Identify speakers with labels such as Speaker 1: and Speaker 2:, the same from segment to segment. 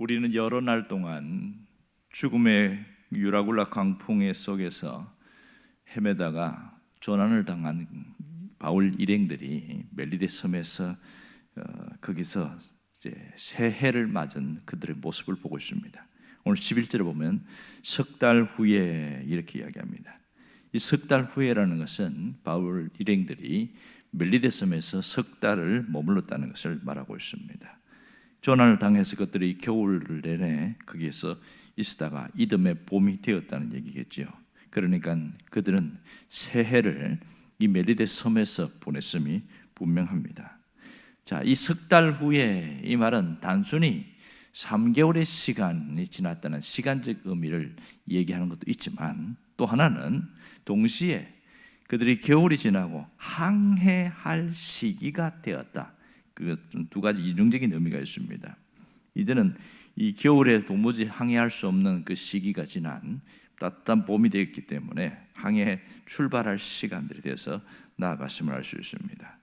Speaker 1: 우리는 여러 날 동안 죽음의 유라굴라 강풍의 속에서 헤매다가 조난을 당한 바울 일행들이 멜리데 섬에서 거기서 이제 새해를 맞은 그들의 모습을 보고 있습니다. 오늘 11절에 보면 석 달 후에 이렇게 이야기합니다. 이 석 달 후에라는 것은 바울 일행들이 멜리데 섬에서 석 달을 머물렀다는 것을 말하고 있습니다. 조난을 당해서 그들이 겨울을 내내 거기에서 있다가 이듬해 봄이 되었다는 얘기겠죠. 그러니까 그들은 새해를 이 멜리데 섬에서 보냈음이 분명합니다. 자, 이 석 달 후에 이 말은 단순히 3개월의 시간이 지났다는 시간적 의미를 얘기하는 것도 있지만, 또 하나는 동시에 그들이 겨울이 지나고 항해할 시기가 되었다. 그 두 가지 이중적인 의미가 있습니다. 이제는 이 겨울에 도무지 항해할 수 없는 그 시기가 지난 따뜻한 봄이 되었기 때문에 항해에 출발할 시간들이 돼서 나아갔음을 알 수 있습니다.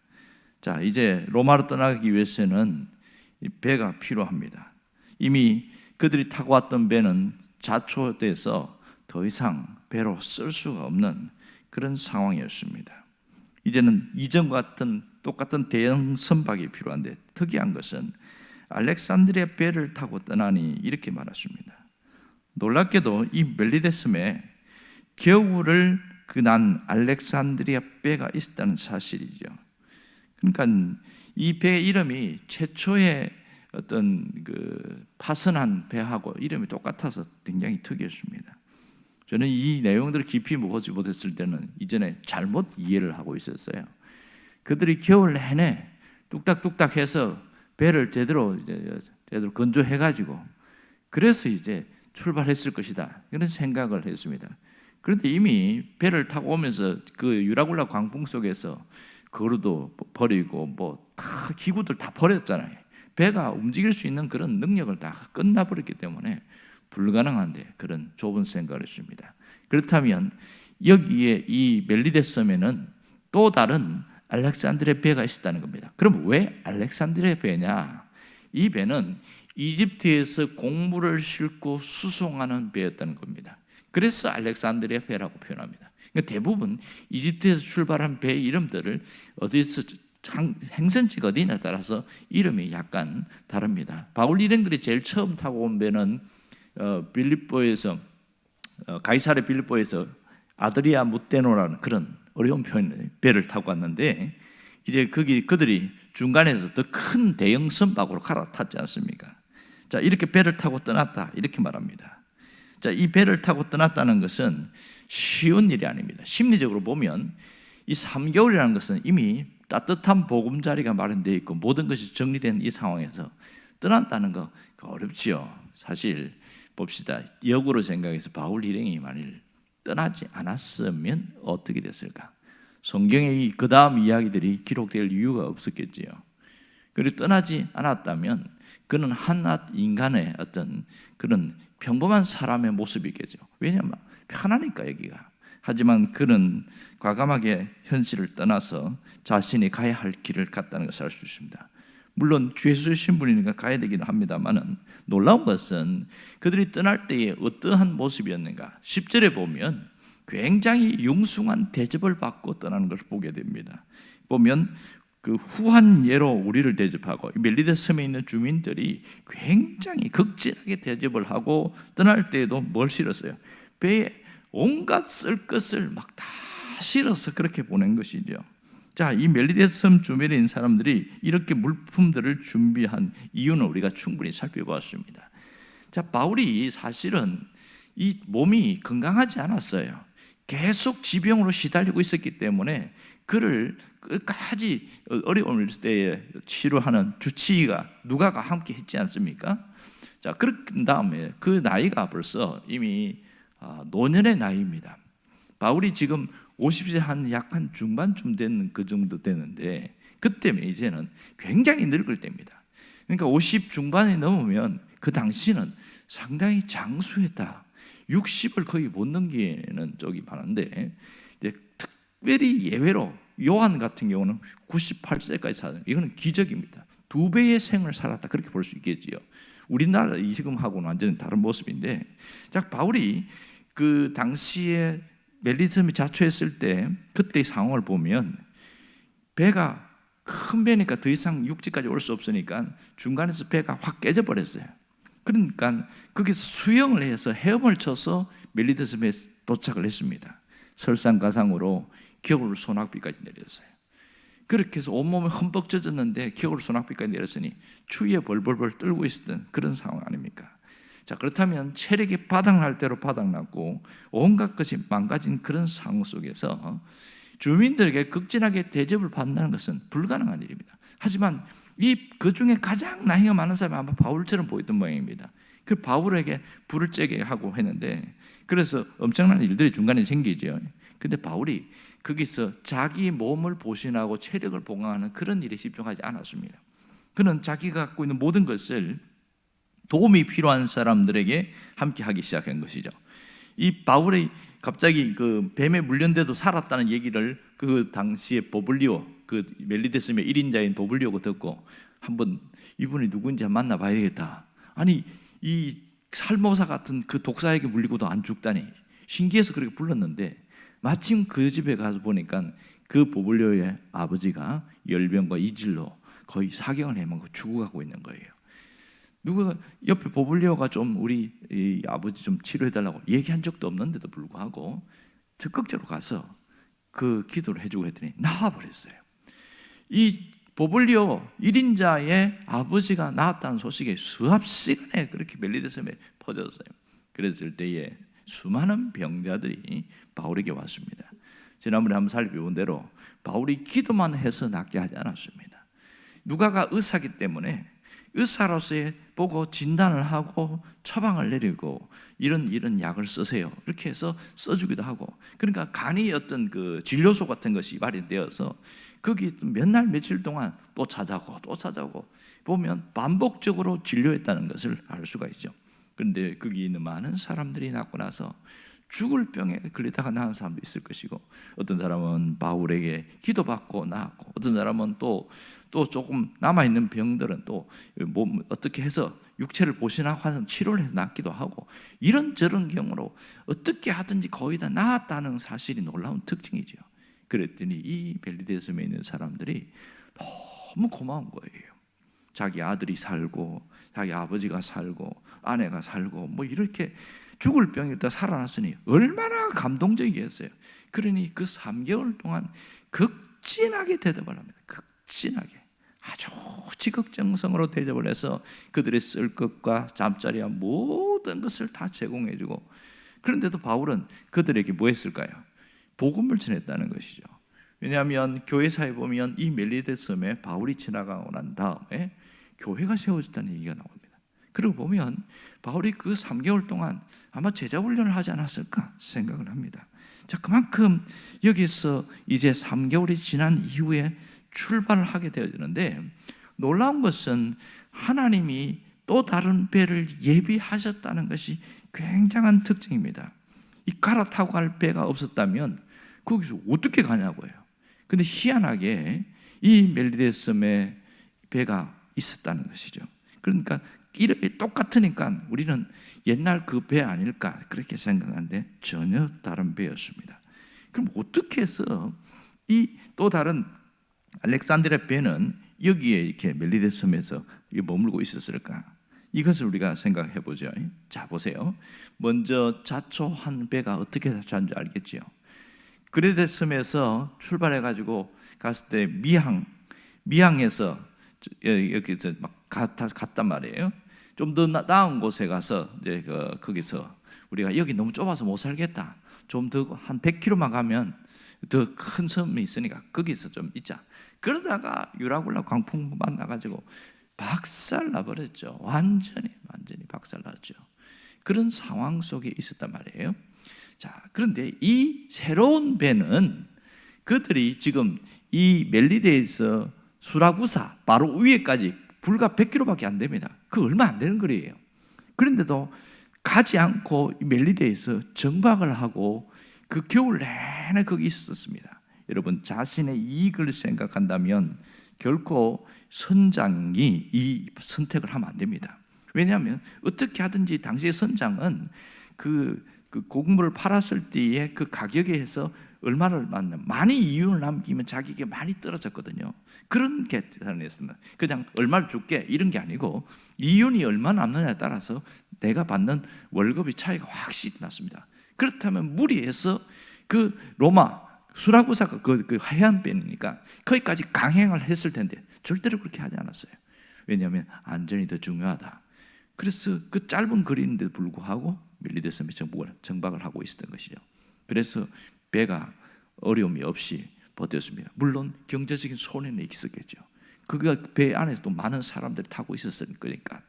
Speaker 1: 자, 이제 로마로 떠나기 위해서는 이 배가 필요합니다. 이미 그들이 타고 왔던 배는 자초돼서 더 이상 배로 쓸 수가 없는 그런 상황이었습니다. 이제는 이전과 같은 똑같은 대형 선박이 필요한데, 특이한 것은 알렉산드리아 배를 타고 떠나니 이렇게 말했습니다. 놀랍게도 이 멜리데 섬에 겨울을 난 알렉산드리아 배가 있었다는 사실이죠. 그러니까 이 배 이름이 최초의 어떤 그 파선한 배하고 이름이 똑같아서 굉장히 특이했습니다. 저는 이 내용들을 깊이 보지 못했을 때는 이전에 잘못 이해를 하고 있었어요. 그들이 겨울 내내 뚝딱뚝딱 해서 배를 제대로 건조해가지고 그래서 이제 출발했을 것이다, 이런 생각을 했습니다. 그런데 이미 배를 타고 오면서 그 유라굴라 광풍 속에서 그루도 버리고 뭐 다 기구들 다 버렸잖아요. 배가 움직일 수 있는 그런 능력을 다 끝나버렸기 때문에 불가능한데 그런 좁은 생각을 했습니다. 그렇다면 여기에 이 멜리데 섬에는 또 다른 알렉산드리아 배가 있었다는 겁니다. 그럼 왜 알렉산드리아 배냐? 이 배는 이집트에서 곡물을 싣고 수송하는 배였다는 겁니다. 그래서 알렉산드리아 배라고 표현합니다. 그러니까 대부분 이집트에서 출발한 배 이름들을 어디서 행선지가 어디냐에 따라서 이름이 약간 다릅니다. 바울 일행들이 제일 처음 타고 온 배는 빌립보에서 가이사랴 빌립보에서 아드리아 무테노라는 그런 어려운 표현의 배를 타고 왔는데, 이제 거기 그들이 중간에서 더 큰 대형 선박으로 갈아탔지 않습니까? 자, 이렇게 배를 타고 떠났다 이렇게 말합니다. 자, 이 배를 타고 떠났다는 것은 쉬운 일이 아닙니다. 심리적으로 보면 이 3개월이라는 것은 이미 따뜻한 보금자리가 마련되어 있고 모든 것이 정리된 이 상황에서 떠난다는 거 어렵지요. 사실 봅시다. 역으로 생각해서 바울 일행이 만일 떠나지 않았으면 어떻게 됐을까? 성경의 그 다음 이야기들이 기록될 이유가 없었겠지요. 그리고 떠나지 않았다면 그는 한낱 인간의 어떤 그런 평범한 사람의 모습이겠죠. 왜냐하면 편하니까 여기가. 하지만 그는 과감하게 현실을 떠나서 자신이 가야 할 길을 갔다는 것을 알 수 있습니다. 물론 주 예수의 신분이니까 가야 되기는 합니다만은, 놀라운 것은 그들이 떠날 때에 어떠한 모습이었는가? 10절에 보면 굉장히 융숭한 대접을 받고 떠나는 것을 보게 됩니다. 보면 그 후한 예로 우리를 대접하고 멜리데 섬에 있는 주민들이 굉장히 극진하게 대접을 하고 떠날 때에도 뭘 실었어요? 배에 온갖 쓸 것을 막 다 실어서 그렇게 보낸 것이죠. 자, 이 멜리데 섬 주변에 있는 사람들이 이렇게 물품들을 준비한 이유는 우리가 충분히 살펴보았습니다. 자, 바울이 사실은 이 몸이 건강하지 않았어요. 계속 지병으로 시달리고 있었기 때문에 그를 끝까지 어려운 때에 치료하는 주치의가 누가가 함께 했지 않습니까? 자, 그런 다음에 그 나이가 벌써 이미 노년의 나이입니다. 바울이 지금 50세 약간 중반쯤 된 그 정도 되는데, 그때면 이제는 굉장히 늙을 때입니다. 그러니까 50 중반이 넘으면 그 당시는 상당히 장수했다. 60을 거의 못 넘기는 쪽이 많은데, 이제 특별히 예외로 요한 같은 경우는 98세까지 살아요. 이거는 기적입니다. 2배의 생을 살았다, 그렇게 볼 수 있겠지요. 우리나라 지금하고는 완전히 다른 모습인데, 자, 바울이 그 당시에 멜리데섬에 자초했을 때 그때의 상황을 보면 배가 큰 배니까 더 이상 육지까지 올 수 없으니까 중간에서 배가 확 깨져버렸어요. 그러니까 거기서 수영을 해서 헤엄을 쳐서 멜리데섬에 도착을 했습니다. 설상가상으로 겨울 소낙비까지 내렸어요. 그렇게 해서 온몸에 흠뻑 젖었는데 겨울 소낙비까지 내렸으니 추위에 벌벌벌 떨고 있었던 그런 상황 아닙니까? 자, 그렇다면 체력이 바닥날 대로 바닥났고 온갖 것이 망가진 그런 상황 속에서 주민들에게 극진하게 대접을 받는다는 것은 불가능한 일입니다. 하지만 그 중에 가장 나이가 많은 사람이 아마 바울처럼 보였던 모양입니다. 그 바울에게 불을 쬐게 하고 했는데, 그래서 엄청난 일들이 중간에 생기죠. 근데 바울이 거기서 자기 몸을 보신하고 체력을 보강하는 그런 일에 집중하지 않았습니다. 그는 자기가 갖고 있는 모든 것을 도움이 필요한 사람들에게 함께 하기 시작한 것이죠. 이 바울의 갑자기 그 뱀에 물렸는데도 살았다는 얘기를 그 당시에 보블리오, 그 멜리데섬의 1인자인 보블리오가 듣고 한번 이분이 누군지 만나봐야겠다. 아니, 이 살모사 같은 그 독사에게 물리고도 안 죽다니 신기해서 그렇게 불렀는데, 마침 그 집에 가서 보니까 그 보블리오의 아버지가 열병과 이질로 거의 사경을 해먹고 죽어가고 있는 거예요. 누가 옆에 보블리오가 좀 우리 이 아버지 좀 치료해달라고 얘기한 적도 없는데도 불구하고 적극적으로 가서 그 기도를 해주고 했더니 나와버렸어요. 이 보블리오 1인자의 아버지가 나왔다는 소식이 수업 시간에 그렇게 멜리데섬에 퍼졌어요. 그랬을 때에 수많은 병자들이 바울에게 왔습니다. 지난번에 한번 살펴본 대로 바울이 기도만 해서 낫게 하지 않았습니다. 누가가 의사기 때문에 의사로서의 보고 진단을 하고 처방을 내리고 이런 약을 쓰세요, 이렇게 해서 써주기도 하고, 그러니까 간이 어떤 그 진료소 같은 것이 마련되어서 거기 몇 날 며칠 동안 또 찾아오고 보면 반복적으로 진료했다는 것을 알 수가 있죠. 그런데 거기 있는 많은 사람들이 낫고 나서 죽을 병에 걸리다가 나은 사람도 있을 것이고, 어떤 사람은 바울에게 기도받고 나았고, 어떤 사람은 또 조금 남아있는 병들은 또 몸 어떻게 해서 육체를 보신하고 하는 치료를 해서 낫기도 하고, 이런저런 경우로 어떻게 하든지 거의 다 나았다는 사실이 놀라운 특징이죠. 그랬더니 이 멜리데섬에 있는 사람들이 너무 고마운 거예요. 자기 아들이 살고 자기 아버지가 살고 아내가 살고 뭐 이렇게 죽을 병에다 살아났으니 얼마나 감동적이었어요. 그러니 그 3개월 동안 극진하게 대답을 합니다. 극진하게 아주 지극정성으로 대접을 해서 그들의 쓸 것과 잠자리와 모든 것을 다 제공해주고, 그런데도 바울은 그들에게 뭐 했을까요? 복음을 전했다는 것이죠. 왜냐하면 교회사에 보면 이 멜리데섬에 바울이 지나가고 난 다음에 교회가 세워졌다는 얘기가 나옵니다. 그리고 보면 바울이 그 3개월 동안 아마 제자 훈련을 하지 않았을까 생각을 합니다. 자, 그만큼 여기서 이제 3개월이 지난 이후에 출발을 하게 되어지는데, 놀라운 것은 하나님이 또 다른 배를 예비하셨다는 것이 굉장한 특징입니다. 이 갈아타고 갈 배가 없었다면 거기서 어떻게 가냐고요. 근데 희한하게 이 멜리데섬에 배가 있었다는 것이죠. 그러니까 이름이 똑같으니까 우리는 옛날 그 배 아닐까 그렇게 생각하는데 전혀 다른 배였습니다. 그럼 어떻게 해서 이 또 다른 알렉산드리아 배는 여기에 이렇게 멜리데섬에서 머물고 있었을까? 이것을 우리가 생각해 보죠. 자, 보세요. 먼저 자초한 배가 어떻게 자초한 줄 알겠죠? 그레데섬에서 출발해 가지고 갔을 때 미항에서 여기서 막 갔단 말이에요. 좀 더 나은 곳에 가서 이제 거기서 우리가 여기 너무 좁아서 못 살겠다, 좀 더 한 100km만 가면 더 큰 섬이 있으니까 거기서 좀 있자. 그러다가 유라굴라 광풍 만나가지고 박살나 버렸죠. 완전히 박살났죠. 그런 상황 속에 있었단 말이에요. 자, 그런데 이 새로운 배는 그들이 지금 이 멜리데에서 수라구사 바로 위에까지 불과 100km밖에 안 됩니다. 그 얼마 안 되는 거리예요. 그런데도 가지 않고 멜리데에서 정박을 하고 그 겨울 내내 거기 있었습니다. 여러분, 자신의 이익을 생각한다면 결코 선장이 이 선택을 하면 안 됩니다. 왜냐하면 어떻게 하든지 당시의 선장은 그 곡물을 팔았을 때에 그 가격에 해서 얼마를 받는, 많이 이윤을 남기면 자기에게 많이 떨어졌거든요. 그런 계산을 했습니다. 그냥 얼마를 줄게 이런 게 아니고 이윤이 얼마 남느냐에 따라서 내가 받는 월급의 차이가 확실히 났습니다. 그렇다면 무리해서 그 로마 수라구사가 그 해안변이니까 거기까지 강행을 했을 텐데 절대로 그렇게 하지 않았어요. 왜냐하면 안전이 더 중요하다. 그래서 그 짧은 거리인데도 불구하고 멜리데섬에 정박을 하고 있었던 것이죠. 그래서 배가 어려움이 없이 버텼습니다. 물론 경제적인 손해는 있었겠죠. 그가 배 안에서 또 많은 사람들이 타고 있었을 거니까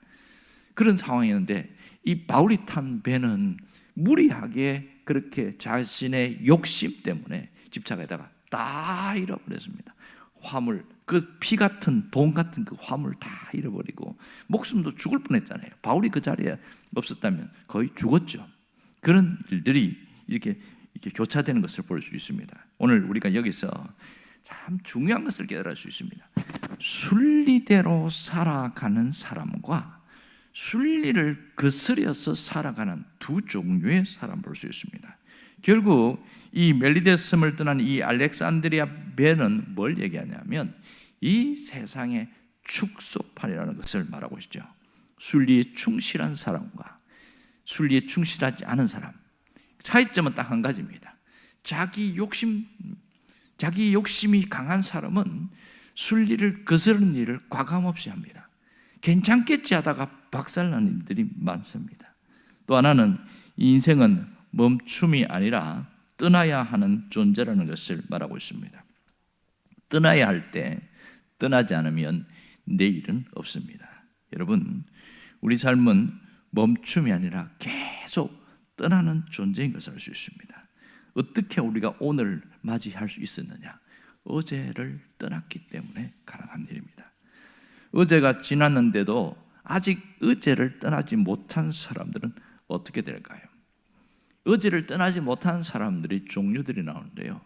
Speaker 1: 그런 상황이었는데, 이 바울이 탄 배는 무리하게 그렇게 자신의 욕심 때문에 집착에다가 다 잃어버렸습니다. 화물, 그 피 같은 돈 같은 그 화물 다 잃어버리고 목숨도 죽을 뻔했잖아요. 바울이 그 자리에 없었다면 거의 죽었죠. 그런 일들이 이렇게 교차되는 것을 볼 수 있습니다. 오늘 우리가 여기서 참 중요한 것을 깨달을 수 있습니다. 순리대로 살아가는 사람과 순리를 거스려서 살아가는 두 종류의 사람 볼 수 있습니다. 결국 이 멜리데섬을 떠난 이 알렉산드리아 배는 뭘 얘기하냐면 이 세상의 축소판이라는 것을 말하고 있죠. 순리에 충실한 사람과 순리에 충실하지 않은 사람, 차이점은 딱 한 가지입니다. 자기 욕심이 강한 사람은 순리를 거스르는 일을 과감없이 합니다. 괜찮겠지 하다가 박살나는 일들이 많습니다. 또 하나는 이 인생은 멈춤이 아니라 떠나야 하는 존재라는 것을 말하고 있습니다. 떠나야 할 때 떠나지 않으면 내일은 없습니다. 여러분, 우리 삶은 멈춤이 아니라 계속 떠나는 존재인 것을 알 수 있습니다. 어떻게 우리가 오늘 맞이할 수 있었느냐? 어제를 떠났기 때문에 가능한 일입니다. 어제가 지났는데도 아직 어제를 떠나지 못한 사람들은 어떻게 될까요? 어제를 떠나지 못한 사람들의 종류들이 나오는데요,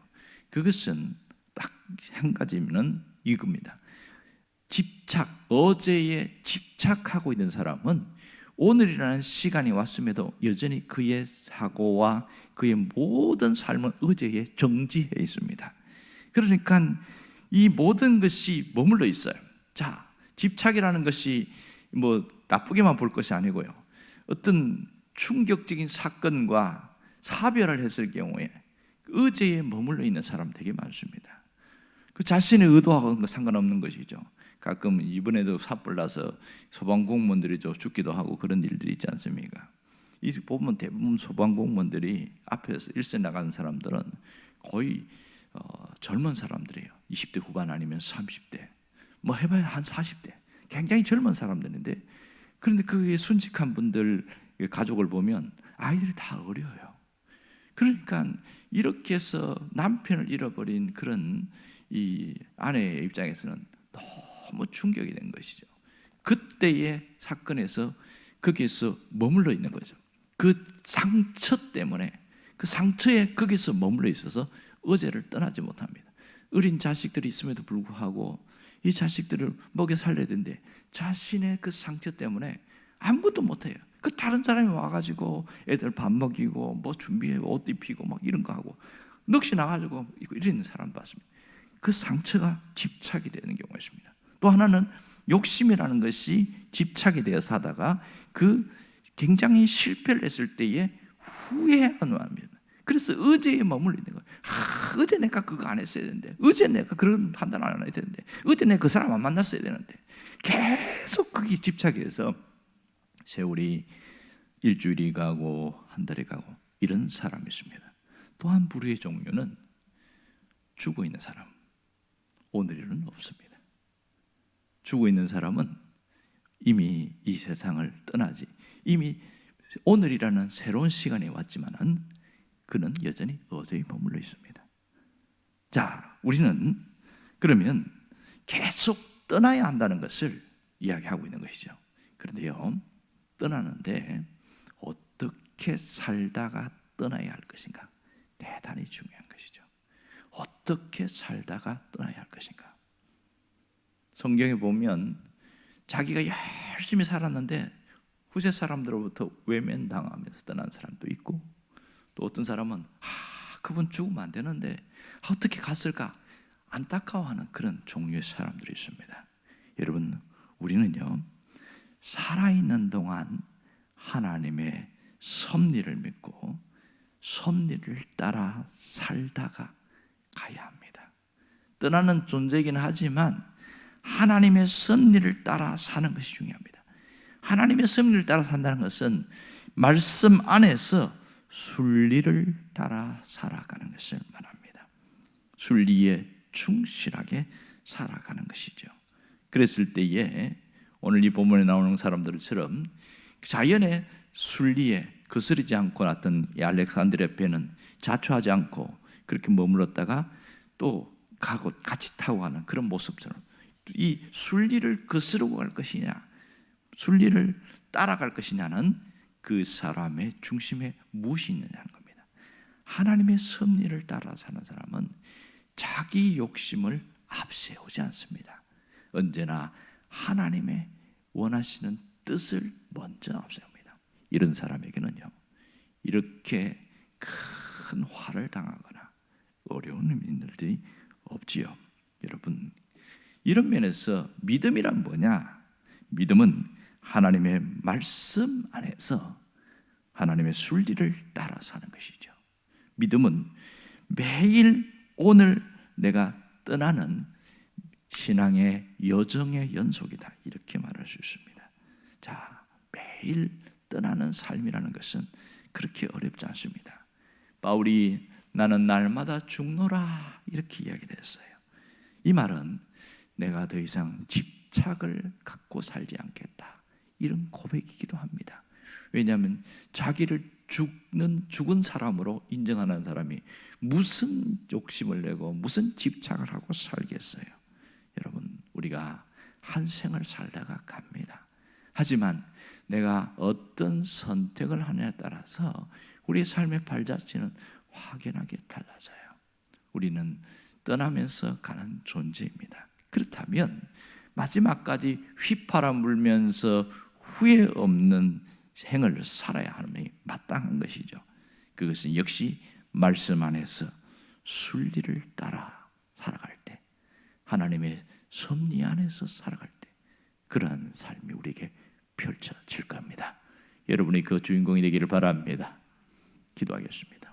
Speaker 1: 그것은 딱 한 가지는 이겁니다. 어제에 집착하고 있는 사람은 오늘이라는 시간이 왔음에도 여전히 그의 사고와 그의 모든 삶은 어제에 정지해 있습니다. 그러니까 이 모든 것이 머물러 있어요. 자, 집착이라는 것이 뭐 나쁘게만 볼 것이 아니고요, 어떤 충격적인 사건과 사별을 했을 경우에 어제에 머물러 있는 사람 되게 많습니다. 그 자신의 의도하고는 상관없는 것이죠. 가끔 이번에도 삽불 나서 소방공무원들이 죽기도 하고 그런 일들이 있지 않습니까? 이 보면 대부분 소방공무원들이 앞에서 일세 나가는 사람들은 거의 젊은 사람들이에요. 20대 후반 아니면 30대, 뭐 해봐야 한 40대, 굉장히 젊은 사람들인데, 그런데 그 순직한 분들 가족을 보면 아이들이 다 어려요. 그러니까 이렇게 해서 남편을 잃어버린 그런 이 아내의 입장에서는 너무 충격이 된 것이죠. 그때의 사건에서 거기에서 머물러 있는 거죠. 그 상처 때문에, 그 상처에 거기서 머물러 있어서 어제를 떠나지 못합니다. 어린 자식들이 있음에도 불구하고 이 자식들을 먹여 살려야 되는데 자신의 그 상처 때문에 아무것도 못해요. 그 다른 사람이 와가지고 애들 밥 먹이고 뭐 준비해 옷 입히고 막 이런 거 하고 넋이 나가지고 이러는 사람 봤습니다. 그 상처가 집착이 되는 경우가 있습니다. 또 하나는 욕심이라는 것이 집착이 되어서 하다가 그 굉장히 실패를 했을 때에 후회하는 마음입니다. 그래서 어제에 머물러 있는 거예요. 어제 내가 그거 안 했어야 되는데, 어제 내가 그런 판단 안 해야 되는데, 어제 내가 그 사람 안 만났어야 되는데, 계속 거기 집착해서 세월이 일주일이 가고 한 달이 가고 이런 사람이 있습니다. 또한 부류의 종류는 죽어 있는 사람, 오늘일은 없습니다. 죽어 있는 사람은 이미 이 세상을 떠나지, 이미 오늘이라는 새로운 시간이 왔지만은 그는 여전히 어제에 머물러 있습니다. 자, 우리는 그러면 계속 떠나야 한다는 것을 이야기하고 있는 것이죠. 그런데요, 떠나는데 어떻게 살다가 떠나야 할 것인가? 대단히 중요한 것이죠. 어떻게 살다가 떠나야 할 것인가? 성경에 보면 자기가 열심히 살았는데 후세 사람들로부터 외면당하면서 떠난 사람도 있고, 또 어떤 사람은 그분 죽으면 안 되는데 어떻게 갔을까 안타까워하는 그런 종류의 사람들이 있습니다. 여러분, 우리는요 살아있는 동안 하나님의 섭리를 믿고 섭리를 따라 살다가 가야 합니다. 떠나는 존재이긴 하지만 하나님의 섭리를 따라 사는 것이 중요합니다. 하나님의 섭리를 따라 산다는 것은 말씀 안에서 순리를 따라 살아가는 것을 말합니다. 순리에 충실하게 살아가는 것이죠. 그랬을 때에 오늘 이 본문에 나오는 사람들처럼 자연의 순리에 거스르지 않고 났던 이 알렉산드리아 배는 자초하지 않고 그렇게 머물렀다가 또 가고 같이 타고 가는 그런 모습처럼 이 순리를 거스르고 갈 것이냐, 순리를 따라갈 것이냐는 그 사람의 중심에 무엇이 있느냐는 겁니다. 하나님의 섭리를 따라 사는 사람은 자기 욕심을 앞세우지 않습니다. 언제나 하나님의 원하시는 뜻을 먼저 앞세웁니다. 이런 사람에게는요 이렇게 큰 화를 당하거나 어려운 일들이 없지요. 여러분, 이런 면에서 믿음이란 뭐냐? 믿음은 하나님의 말씀 안에서 하나님의 순리를 따라 사는 것이죠. 믿음은 매일 오늘 내가 떠나는 신앙의 여정의 연속이다, 이렇게 말할 수 있습니다. 자, 매일 떠나는 삶이라는 것은 그렇게 어렵지 않습니다. 바울이 나는 날마다 죽노라 이렇게 이야기를 했어요. 이 말은 내가 더 이상 집착을 갖고 살지 않겠다, 이런 고백이기도 합니다. 왜냐하면 자기를 죽은 사람으로 인정하는 사람이 무슨 욕심을 내고 무슨 집착을 하고 살겠어요. 여러분, 우리가 한 생을 살다가 갑니다. 하지만 내가 어떤 선택을 하느냐에 따라서 우리의 삶의 발자취는 확연하게 달라져요. 우리는 떠나면서 가는 존재입니다. 그렇다면 마지막까지 휘파람 불면서 후회 없는 생을 살아야 하는 마땅한 것이죠. 그것은 역시 말씀 안에서 순리를 따라 살아갈 때, 하나님의 섭리 안에서 살아갈 때 그러한 삶이 우리에게 펼쳐질 겁니다. 여러분이 그 주인공이 되기를 바랍니다. 기도하겠습니다.